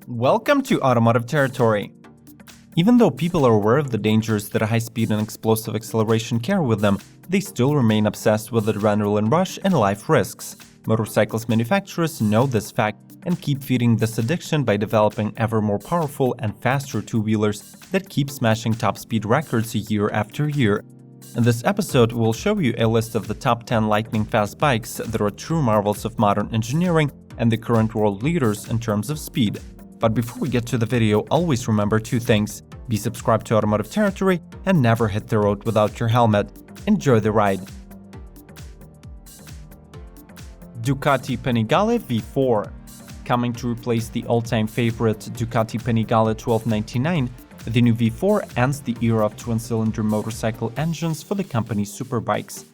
Welcome to Automotive Territory. Even though people are aware of the dangers that a high speed and explosive acceleration carry with them, they still remain obsessed with the adrenaline rush and life risks. Motorcycles manufacturers know this fact and keep feeding this addiction by developing ever more powerful and faster two-wheelers that keep smashing top speed records year after year. In this episode, we'll show you a list of the top 10 lightning-fast bikes that are true marvels of modern engineering and the current world leaders in terms of speed. But before we get to the video, always remember two things. Be subscribed to Automotive Territory and never hit the road without your helmet. Enjoy the ride. Ducati Panigale V4. Coming to replace the all-time favorite Ducati Panigale 1299, the new V4 ends the era of twin-cylinder motorcycle engines for the company's Superbikes.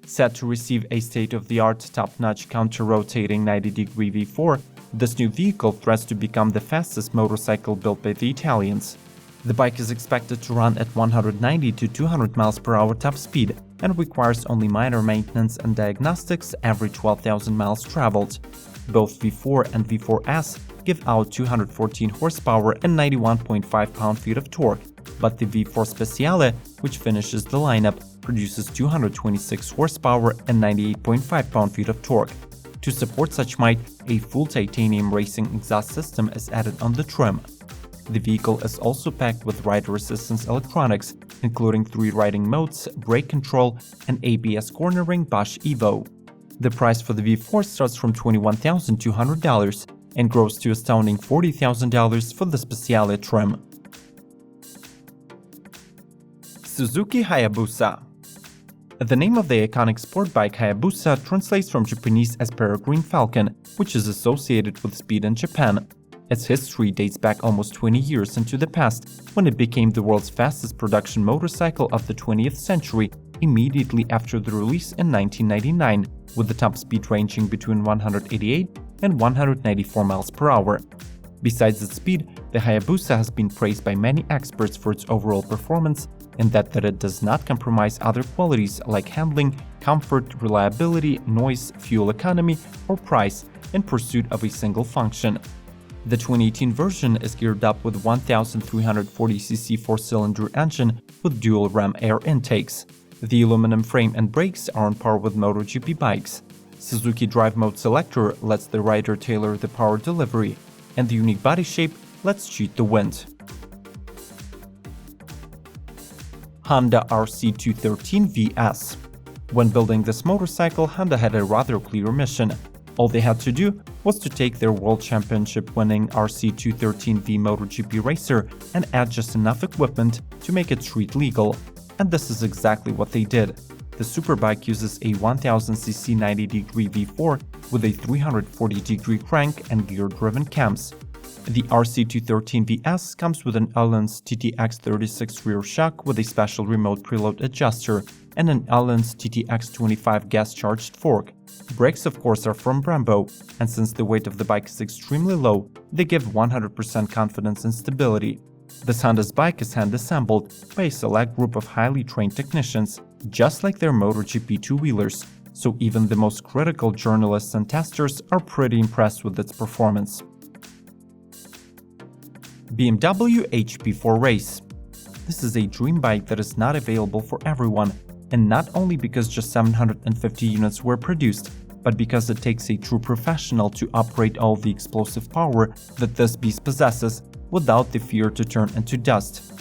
Set to receive a state-of-the-art, top-notch counter-rotating 90-degree V4, this new vehicle threats to become the fastest motorcycle built by the Italians. The bike is expected to run at 190 to 200 miles per hour top speed and requires only minor maintenance and diagnostics every 12,000 miles traveled. Both V4 and V4S give out 214 horsepower and 91.5 pound-feet of torque, but the V4 Speciale, which finishes the lineup, produces 226 horsepower and 98.5 pound-feet of torque. To support such might, a full titanium racing exhaust system is added on the trim. The vehicle is also packed with rider assistance electronics, including 3 riding modes, brake control, and ABS cornering Bosch Evo. The price for the V4 starts from $21,200 and grows to astounding $40,000 for the Speciale trim. Suzuki Hayabusa. The name of the iconic sport bike Hayabusa translates from Japanese as peregrine falcon, which is associated with speed in Japan. Its history dates back almost 20 years into the past, when it became the world's fastest production motorcycle of the 20th century immediately after the release in 1999, with the top speed ranging between 188 and 194 miles per hour. Besides its speed, the Hayabusa has been praised by many experts for its overall performance, in that it does not compromise other qualities like handling, comfort, reliability, noise, fuel economy, or price in pursuit of a single function. The 2018 version is geared up with 1,340cc 4-cylinder engine with dual ram air intakes. The aluminum frame and brakes are on par with MotoGP bikes. Suzuki Drive Mode Selector lets the rider tailor the power delivery, and the unique body shape lets cheat the wind. Honda RC213 VS. When building this motorcycle, Honda had a rather clear mission. All they had to do was to take their World Championship-winning RC213V MotoGP racer and add just enough equipment to make it street legal. And this is exactly what they did. The Superbike uses a 1000cc 90-degree V4 with a 340-degree crank and gear-driven cams. The RC213VS comes with an Öhlins TTX36 rear shock with a special remote preload adjuster and an Öhlins TTX25 gas-charged fork. Brakes, of course, are from Brembo, and since the weight of the bike is extremely low, they give 100% confidence in stability. This Honda's bike is hand-assembled by a select group of highly trained technicians, just like their MotoGP two-wheelers, so even the most critical journalists and testers are pretty impressed with its performance. BMW HP4 Race. This is a dream bike that is not available for everyone, and not only because just 750 units were produced, but because it takes a true professional to operate all the explosive power that this beast possesses without the fear to turn into dust.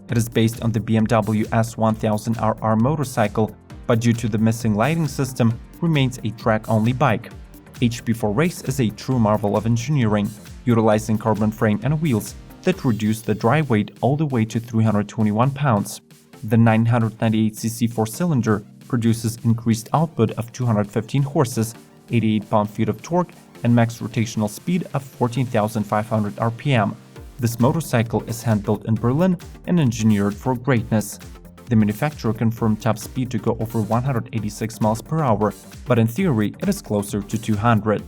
It is based on the BMW S1000 RR motorcycle, but due to the missing lighting system, remains a track-only bike. HP4 Race is a true marvel of engineering, utilizing carbon frame and wheels that reduce the dry weight all the way to 321 pounds. The 998cc 4-cylinder produces increased output of 215 horses, 88 pound-feet of torque, and max rotational speed of 14,500 RPM. This motorcycle is hand-built in Berlin and engineered for greatness. The manufacturer confirmed top speed to go over 186 miles per hour, but in theory it is closer to 200.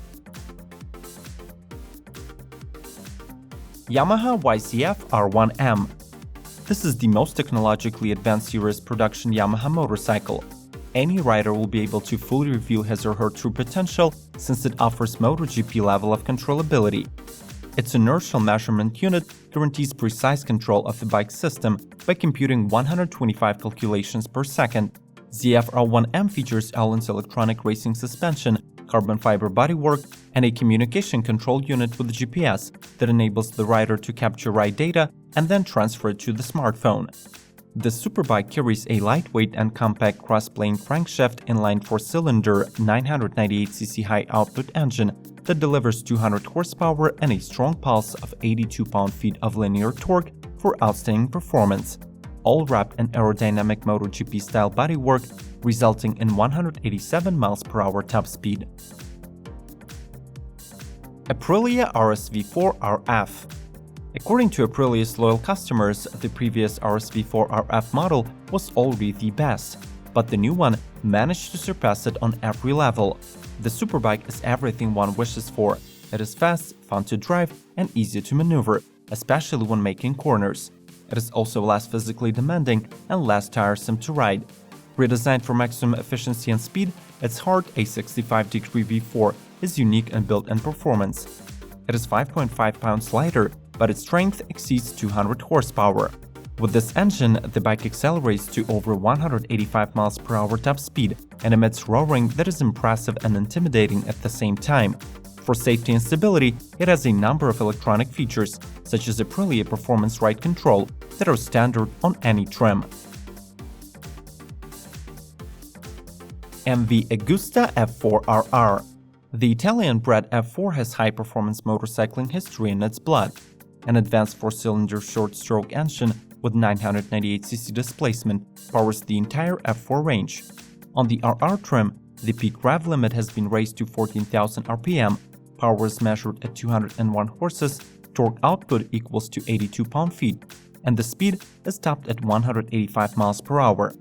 Yamaha YZF R1M. This is the most technologically advanced series production Yamaha motorcycle. Any rider will be able to fully reveal his or her true potential since it offers MotoGP level of controllability. Its inertial measurement unit guarantees precise control of the bike's system by computing 125 calculations per second. ZF R1M features Allen's electronic racing suspension, carbon fiber bodywork, and a communication control unit with GPS that enables the rider to capture ride data and then transfer it to the smartphone. The Superbike carries a lightweight and compact cross-plane crankshaft inline 4-cylinder 998cc high-output engine that delivers 200 horsepower and a strong pulse of 82 pound-feet of linear torque for outstanding performance, all wrapped in aerodynamic MotoGP-style bodywork, resulting in 187 mph top speed. Aprilia RSV4 RF. According to Aprilia's loyal customers, the previous RSV4 RF model was already the best, but the new one managed to surpass it on every level. The Superbike is everything one wishes for. It is fast, fun to drive, and easy to maneuver, especially when making corners. It is also less physically demanding and less tiresome to ride. Redesigned for maximum efficiency and speed, its hard A65-degree V4 is unique in build and performance. It is 5.5 pounds lighter, but its strength exceeds 200 horsepower. With this engine, the bike accelerates to over 185 mph top speed and emits roaring that is impressive and intimidating at the same time. For safety and stability, it has a number of electronic features, such as Aprilia Performance Ride Control, that are standard on any trim. MV Agusta F4 RR. The Italian-bred F4 has high-performance motorcycling history in its blood. An advanced 4-cylinder short-stroke engine with 998cc displacement powers the entire F4 range. On the RR trim, the peak rev limit has been raised to 14,000 rpm, power is measured at 201 horses, torque output equals to 82 pound-feet, and the speed is topped at 185 mph.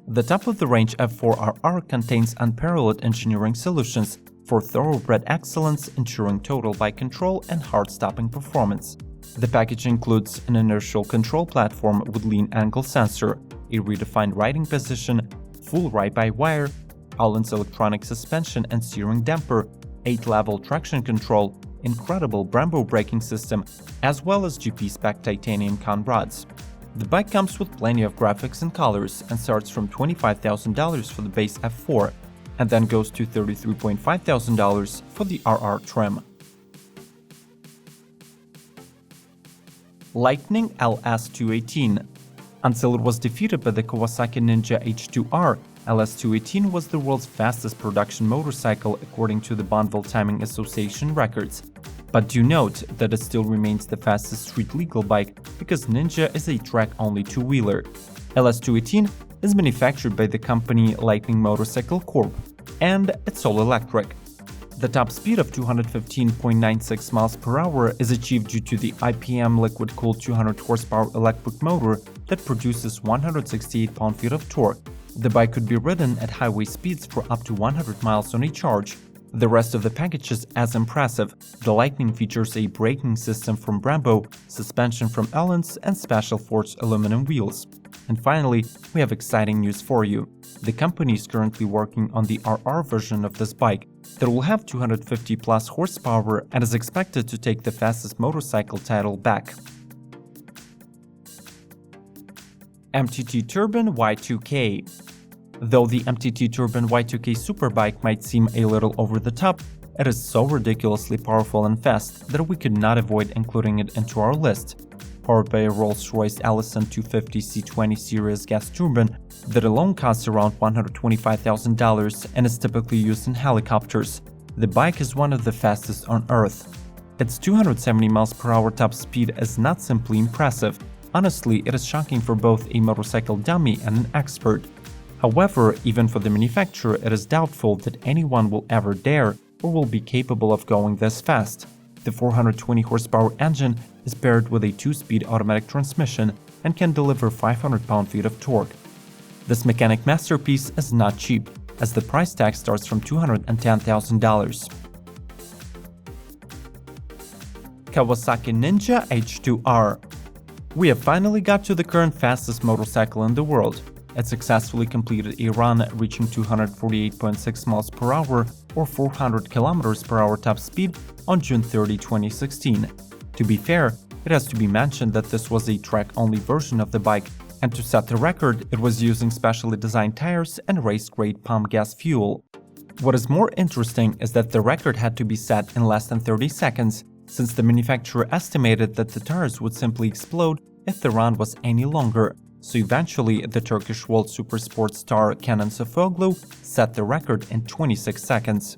The top-of-the-range F4 RR contains unparalleled engineering solutions for thoroughbred excellence, ensuring total bike control and hard-stopping performance. The package includes an inertial control platform with lean angle sensor, a redefined riding position, full ride-by-wire, Allen's electronic suspension and steering damper, 8-level traction control, incredible Brembo braking system, as well as GP-spec titanium con rods. The bike comes with plenty of graphics and colors and starts from $25,000 for the base F4, and then goes to $33,500 for the RR trim. Lightning LS218. Until it was defeated by the Kawasaki Ninja H2R, LS218 was the world's fastest production motorcycle according to the Bonneville Timing Association records. But do note that it still remains the fastest street-legal bike because Ninja is a track-only two-wheeler. LS218 is manufactured by the company Lightning Motorcycle Corp, and it's all electric. The top speed of 215.96 mph is achieved due to the IPM liquid-cooled 200 horsepower electric motor that produces 168 pound-feet of torque. The bike could be ridden at highway speeds for up to 100 miles on a charge. The rest of the package is as impressive. The Lightning features a braking system from Brembo, suspension from Allen's, and special forged aluminum wheels. And finally, we have exciting news for you. The company is currently working on the RR version of this bike that will have 250 plus horsepower and is expected to take the fastest motorcycle title back. MTG Turbine Y2K. Though the MTG Turbine Y2K Superbike might seem a little over the top, it is so ridiculously powerful and fast that we could not avoid including it into our list. Powered by a Rolls-Royce Allison 250 C20 series gas turbine that alone costs around $125,000 and is typically used in helicopters, the bike is one of the fastest on Earth. Its 270 mph top speed is not simply impressive. Honestly, it is shocking for both a motorcycle dummy and an expert. However, even for the manufacturer, it is doubtful that anyone will ever dare or will be capable of going this fast. The 420 horsepower engine is paired with a 2-speed automatic transmission and can deliver 500 pound-feet of torque. This mechanic masterpiece is not cheap, as the price tag starts from $210,000. Kawasaki Ninja H2R. We have finally got to the current fastest motorcycle in the world. it successfully completed a run reaching 248.6 miles per hour or 400 kilometers per hour top speed on June 30, 2016. To be fair, it has to be mentioned that this was a track-only version of the bike, and to set the record, it was using specially designed tires and race-grade pump gas fuel. What is more interesting is that the record had to be set in less than 30 seconds, since the manufacturer estimated that the tires would simply explode if the run was any longer. So eventually, the Turkish World Supersport star Kenan Sofuoglu set the record in 26 seconds.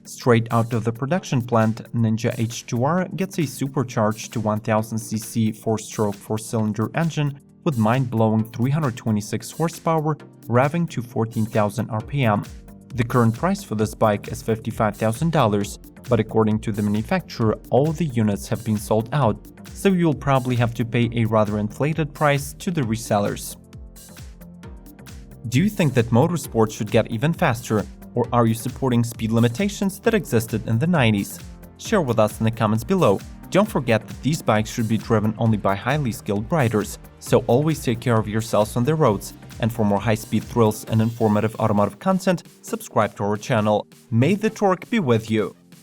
Straight out of the production plant, Ninja H2R gets a supercharged 1000cc 4-stroke 4-cylinder engine with mind-blowing 326 horsepower, revving to 14,000 RPM. The current price for this bike is $55,000, but according to the manufacturer, all the units have been sold out, so you'll probably have to pay a rather inflated price to the resellers. Do you think that motorsport should get even faster, or are you supporting speed limitations that existed in the 90s? Share with us in the comments below. Don't forget that these bikes should be driven only by highly skilled riders, so always take care of yourselves on the roads. And for more high-speed thrills and informative automotive content, subscribe to our channel. May the torque be with you!